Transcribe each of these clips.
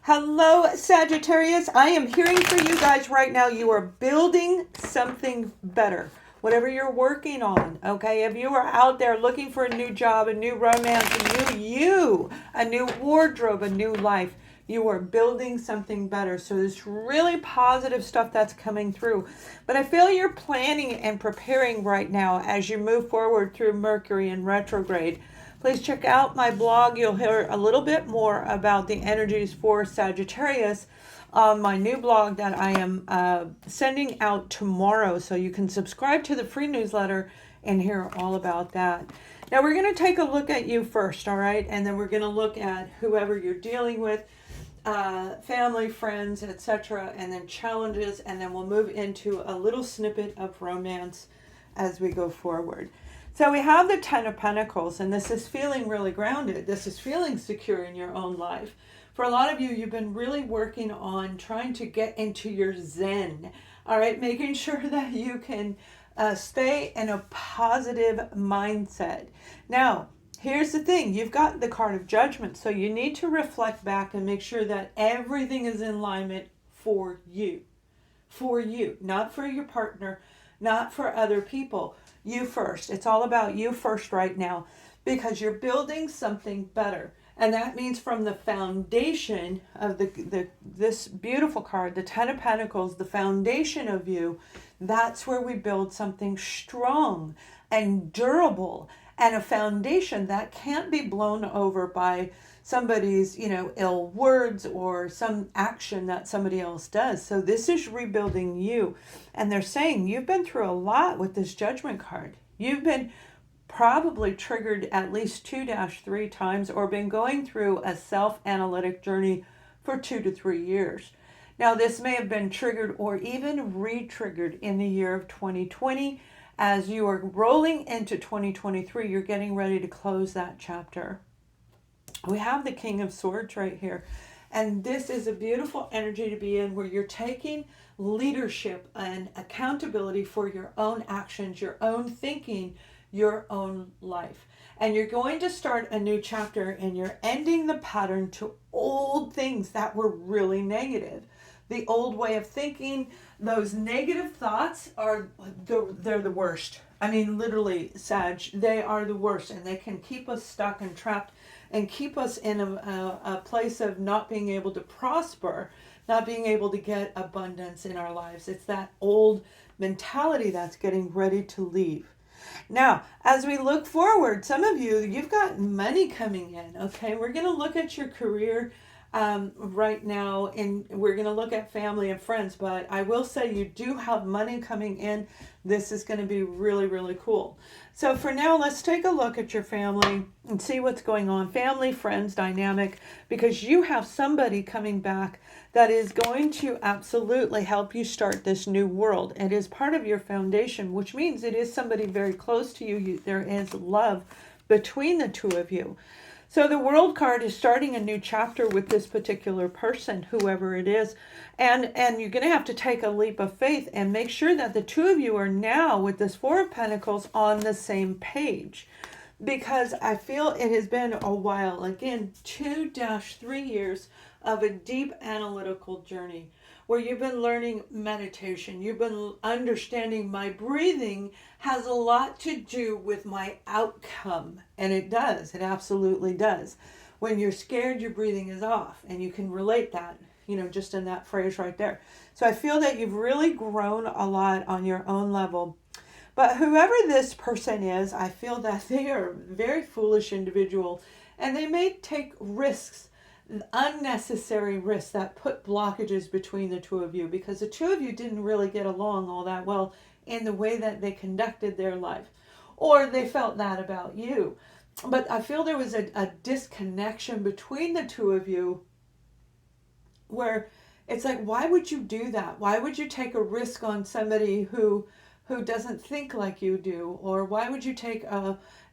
Hello, Sagittarius. I am hearing for you guys right now. You are building something better. Whatever you're working on, okay? If you are out there looking for a new job, a new romance, a new wardrobe, a new life, you are building something better. So there's really positive stuff that's coming through. But I feel you're planning and preparing right now as you move forward through Mercury in retrograde. Please check out my blog. You'll hear a little bit more about the energies for Sagittarius on my new blog that I am sending out tomorrow. So you can subscribe to the free newsletter and hear all about that. Now we're going to take a look at you first, all right? And then we're going to look at whoever you're dealing with, family, friends, etc., and then challenges, and then we'll move into a little snippet of romance as we go forward. So we have the Ten of Pentacles, and this is feeling really grounded. This is feeling secure in your own life. For a lot of you, you've been really working on trying to get into your zen, all right? Making sure that you can stay in a positive mindset. Now, here's the thing. You've got the card of judgment, so you need to reflect back and make sure that everything is in alignment for you. For you, not for your partner, not for other people. You first. It's all about you first right now because you're building something better. And that means from the foundation of this beautiful card, the Ten of Pentacles, the foundation of you, that's where we build something strong and durable, and a foundation that can't be blown over by somebody's, ill words or some action that somebody else does. So this is rebuilding you. And they're saying you've been through a lot with this Judgment card. You've been probably triggered at least 2-3 times or been going through a self-analytic journey for 2 to 3 years. Now, this may have been triggered or even re-triggered in the year of 2020. As you are rolling into 2023, you're getting ready to close that chapter. We have the King of Swords right here. And this is a beautiful energy to be in where you're taking leadership and accountability for your own actions, your own thinking, your own life. And you're going to start a new chapter and you're ending the pattern to old things that were really negative. The old way of thinking, those negative thoughts they're the worst. I mean, literally, Sag, they are the worst, and they can keep us stuck and trapped and keep us in a place of not being able to prosper, not being able to get abundance in our lives. It's that old mentality that's getting ready to leave. Now, as we look forward, some of you, you've got money coming in, okay? We're going to look at your career right now, and we're going to look at family and friends, but I will say you do have money coming in. This is going to be really, really cool. So for now, let's take a look at your family and see what's going on. Family, friends, dynamic, because you have somebody coming back that is going to absolutely help you start this new world. It is part of your foundation, which means it is somebody very close to you. There is love between the two of you. So the World card is starting a new chapter with this particular person, whoever it is. And you're going to have to take a leap of faith and make sure that the two of you are now, with this Four of Pentacles, on the same page. Because I feel it has been a while. Again, 2-3 years of a deep analytical journey where you've been learning meditation. You've been understanding my breathing has a lot to do with my outcome. And it does. It absolutely does. When you're scared, your breathing is off. And you can relate that, just in that phrase right there. So I feel that you've really grown a lot on your own level. But whoever this person is, I feel that they are a very foolish individual. And they may take risks, unnecessary risks that put blockages between the two of you, because the two of you didn't really get along all that well in the way that they conducted their life, or they felt that about you. But I feel there was a disconnection between the two of you where it's like, why would you do that? Why would you take a risk on somebody who doesn't think like you do? Or why would you take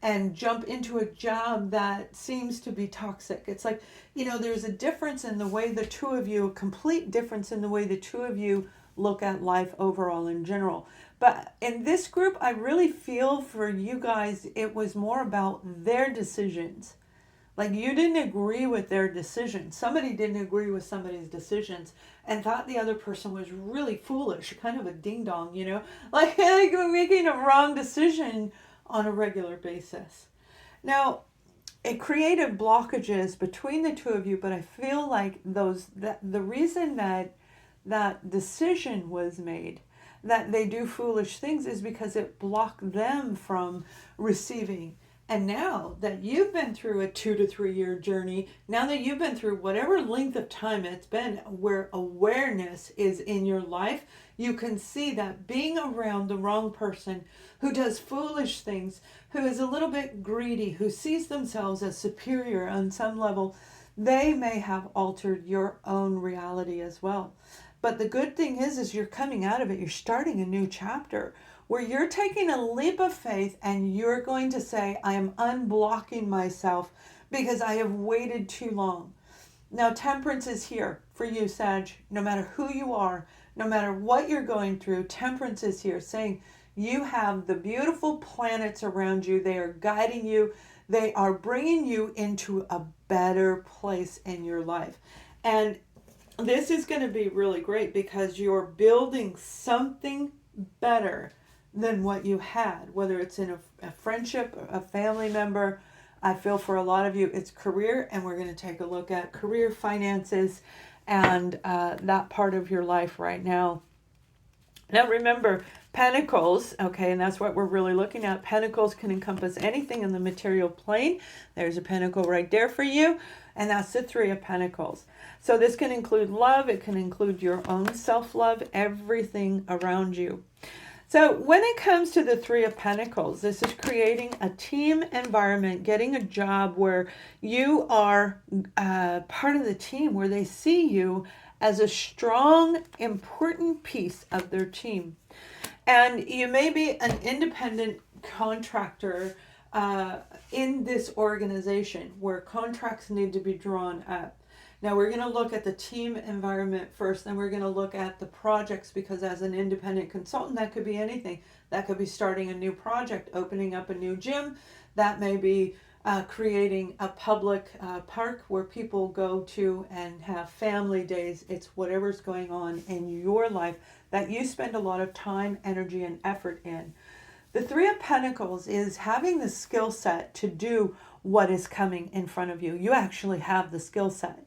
and jump into a job that seems to be toxic? It's like, there's a difference in the way the two of you, a complete difference in the way the two of you look at life overall in general. But in this group, I really feel for you guys, it was more about their decisions Like you didn't agree with their decision. Somebody didn't agree with somebody's decisions and thought the other person was really foolish, kind of a ding dong, you know, like making a wrong decision on a regular basis. Now, it created blockages between the two of you, but I feel like the reason that decision was made, that they do foolish things, is because it blocked them from receiving. And now that you've been through a 2 to 3 year journey, now that you've been through whatever length of time it's been where awareness is in your life, you can see that being around the wrong person who does foolish things, who is a little bit greedy, who sees themselves as superior on some level, they may have altered your own reality as well. But the good thing is you're coming out of it. You're starting a new chapter where you're taking a leap of faith and you're going to say, I am unblocking myself because I have waited too long. Now, temperance is here for you, Sag. No matter who you are, no matter what you're going through, temperance is here saying you have the beautiful planets around you. They are guiding you. They are bringing you into a better place in your life. And this is going to be really great because you're building something better than what you had, whether it's in a friendship, a family member. I feel for a lot of you, it's career, and we're going to take a look at career, finances, and that part of your life right now. Now remember, Pentacles, okay, and that's what we're really looking at. Pentacles can encompass anything in the material plane. There's a pentacle right there for you, and that's the Three of Pentacles. So this can include love, it can include your own self-love, everything around you. So when it comes to the Three of Pentacles, this is creating a team environment, getting a job where you are part of the team, where they see you as a strong, important piece of their team. And you may be an independent contractor in this organization where contracts need to be drawn up. Now we're going to look at the team environment first, then we're going to look at the projects, because as an independent consultant, that could be anything. That could be starting a new project, opening up a new gym. That may be creating a public park where people go to and have family days. It's whatever's going on in your life that you spend a lot of time, energy, and effort in. The Three of Pentacles is having the skill set to do what is coming in front of you. You actually have the skill set.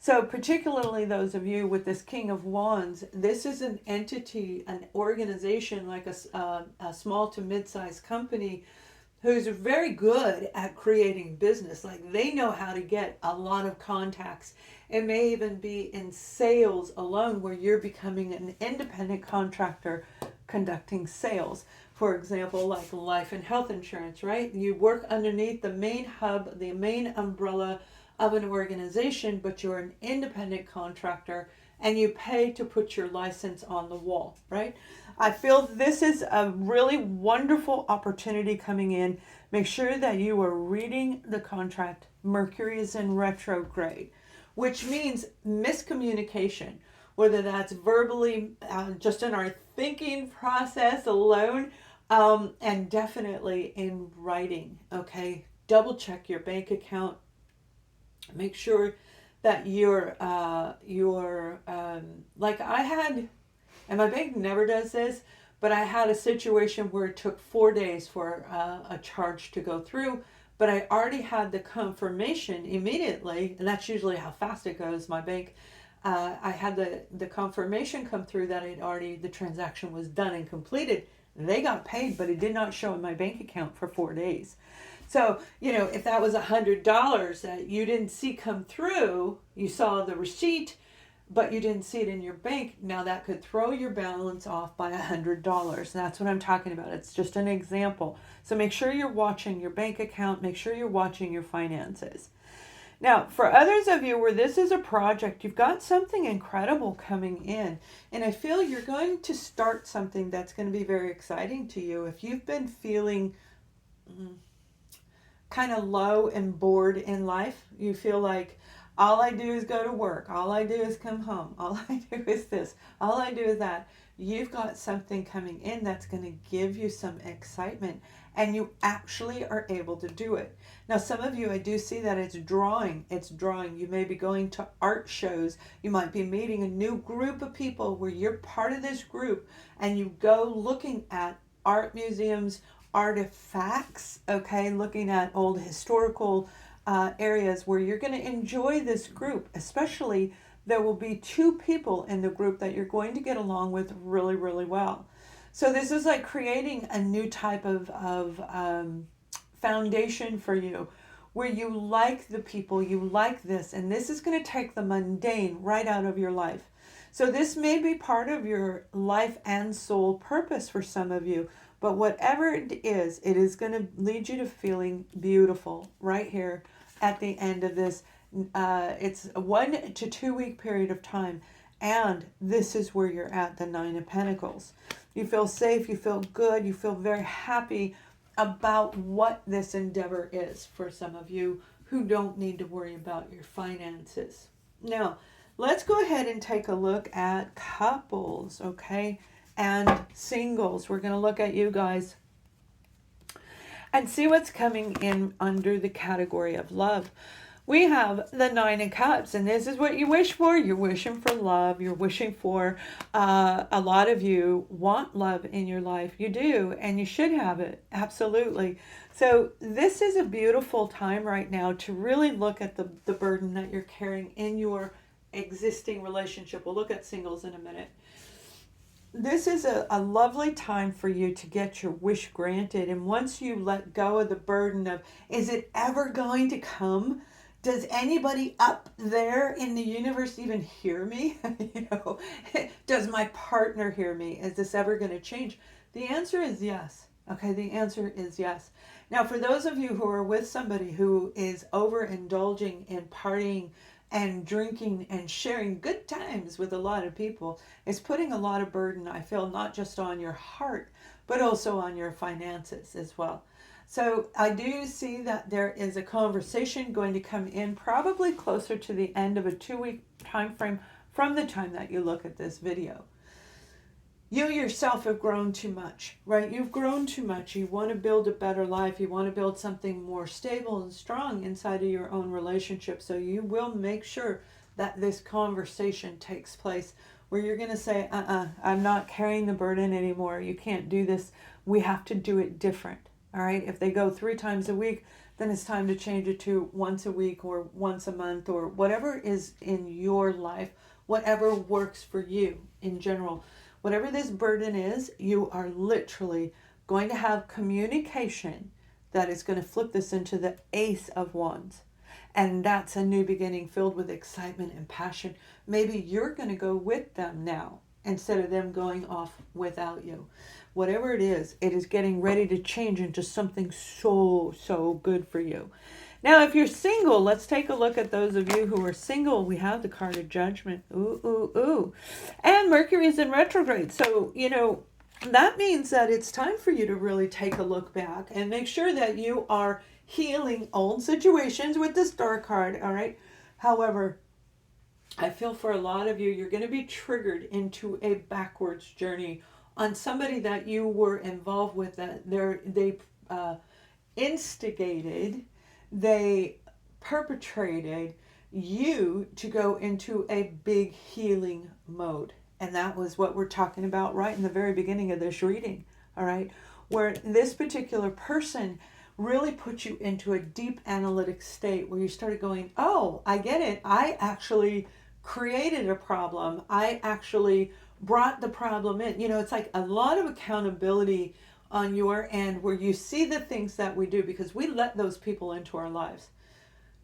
So particularly those of you with this King of Wands, this is an entity, an organization, like a small to mid-sized company who's very good at creating business. Like they know how to get a lot of contacts. It may even be in sales alone, where you're becoming an independent contractor conducting sales. For example, like life and health insurance, right? You work underneath the main hub, the main umbrella of an organization, but you're an independent contractor and you pay to put your license on the wall, right? I feel this is a really wonderful opportunity coming in. Make sure that you are reading the contract. Mercury is in retrograde, which means miscommunication, whether that's verbally, just in our thinking process alone, and definitely in writing, okay? Double check your bank account. Make sure that you're like I had, and my bank never does this, but I had a situation where it took 4 days for a charge to go through, but I already had the confirmation immediately, and that's usually how fast it goes. My bank, I had the confirmation come through that the transaction was done and completed. They got paid, but it did not show in my bank account for 4 days. So, if that was $100 that you didn't see come through, you saw the receipt, but you didn't see it in your bank, now that could throw your balance off by $100. That's what I'm talking about. It's just an example. So make sure you're watching your bank account. Make sure you're watching your finances. Now, for others of you where this is a project, you've got something incredible coming in. And I feel you're going to start something that's going to be very exciting to you. If you've been feeling kind of low and bored in life, you feel like All I do is go to work. All I do is come home. All I do is this. All I do is that. You've got something coming in that's going to give you some excitement, and you actually are able to do it. Now, some of you, I do see that it's drawing. It's drawing. You may be going to art shows. You might be meeting a new group of people where you're part of this group, and you go looking at art museums, artifacts, okay, looking at old historical areas where you're going to enjoy this group. Especially, there will be two people in the group that you're going to get along with really, really well. So this is like creating a new type of foundation for you, where you like the people, you like this, and this is going to take the mundane right out of your life. So this may be part of your life and soul purpose for some of you, but whatever it is going to lead you to feeling beautiful right here at the end of this. It's a 1 to 2 week period of time, and this is where you're at, the Nine of Pentacles. You feel safe, you feel good, you feel very happy about what this endeavor is for some of you who don't need to worry about your finances. Now, let's go ahead and take a look at couples, okay, and singles. We're going to look at you guys and see what's coming in under the category of love. We have the Nine of Cups, and this is what you wish for. You're wishing for love. You're wishing for, a lot of you want love in your life. You do, and you should have it. Absolutely. So this is a beautiful time right now to really look at the burden that you're carrying in your existing relationship. We'll look at singles in a minute. This is a lovely time for you to get your wish granted. And once you let go of the burden of, is it ever going to come? Does anybody up there in the universe even hear me? Does my partner hear me? Is this ever going to change? The answer is yes. Okay, the answer is yes. Now, for those of you who are with somebody who is overindulging in partying and drinking and sharing good times with a lot of people, it's putting a lot of burden, I feel, not just on your heart, but also on your finances as well. So I do see that there is a conversation going to come in probably closer to the end of a 2-week time frame from the time that you look at this video. You yourself have grown too much, right? You've grown too much. You want to build a better life. You want to build something more stable and strong inside of your own relationship. So you will make sure that this conversation takes place where you're going to say, I'm not carrying the burden anymore. You can't do this. We have to do it different. All right, if they go 3 times a week, then it's time to change it to once a week or once a month or whatever is in your life, whatever works for you in general. Whatever this burden is, you are literally going to have communication that is going to flip this into the Ace of Wands. And that's a new beginning filled with excitement and passion. Maybe you're going to go with them now instead of them going off without you. Whatever it is getting ready to change into something so good for you. Now, if you're single, let's take a look at those of you who are single. We have the card of Judgment. Ooh. And Mercury is in retrograde. So, that means that it's time for you to really take a look back and make sure that you are healing old situations with the Star card, all right? However, I feel for a lot of you, you're going to be triggered into a backwards journey on somebody that you were involved with, that they instigated, they perpetrated you to go into a big healing mode. And that was what we're talking about right in the very beginning of this reading, all right? Where this particular person really put you into a deep analytic state where you started going, oh, I get it. I actually created a problem. I actually brought the problem in. It's like a lot of accountability on your end where you see the things that we do because we let those people into our lives.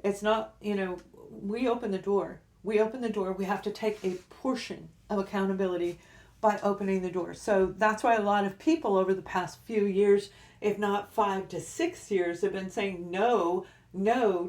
It's not, we open the door. We open the door. We have to take a portion of accountability by opening the door. So that's why a lot of people over the past few years, if not 5 to 6 years, have been saying no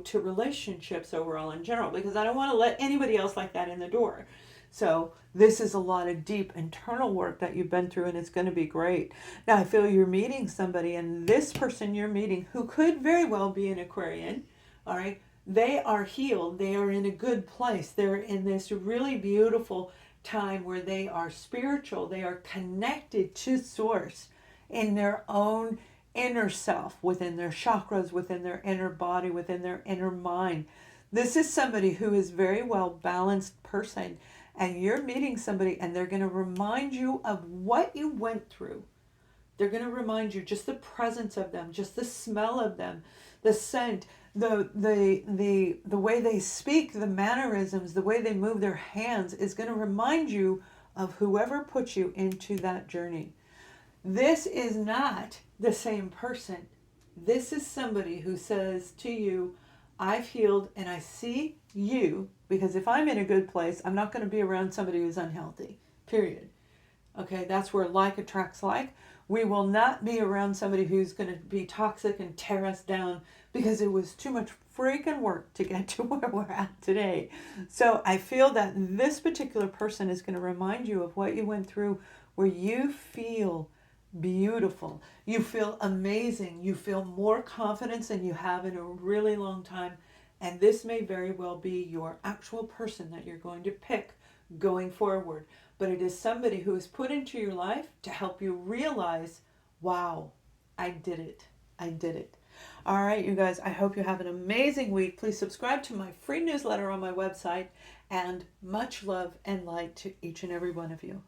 to relationships overall in general, because I don't want to let anybody else like that in the door. So this is a lot of deep internal work that you've been through, and it's going to be great. Now, I feel you're meeting somebody, and this person you're meeting, who could very well be an Aquarian, all right, They are healed. They are in a good place. They're in this really beautiful time where they are spiritual. They are connected to source in their own inner self, within their chakras, within their inner body, within their inner mind. This is somebody who is very well balanced person, and you're meeting somebody and they're going to remind you of what you went through. They're going to remind you, just the presence of them, just the smell of them, the scent, the way they speak, the mannerisms, the way they move their hands is going to remind you of whoever put you into that journey. This is not the same person. This is somebody who says to you, I've healed and I see you, because if I'm in a good place, I'm not going to be around somebody who's unhealthy, period. Okay, that's where like attracts like. We will not be around somebody who's going to be toxic and tear us down, because it was too much freaking work to get to where we're at today. So I feel that this particular person is going to remind you of what you went through, where you feel beautiful, you feel amazing, you feel more confidence than you have in a really long time. And this may very well be your actual person that you're going to pick going forward. But it is somebody who is put into your life to help you realize, wow, I did it. I did it. All right, you guys, I hope you have an amazing week. Please subscribe to my free newsletter on my website, and much love and light to each and every one of you.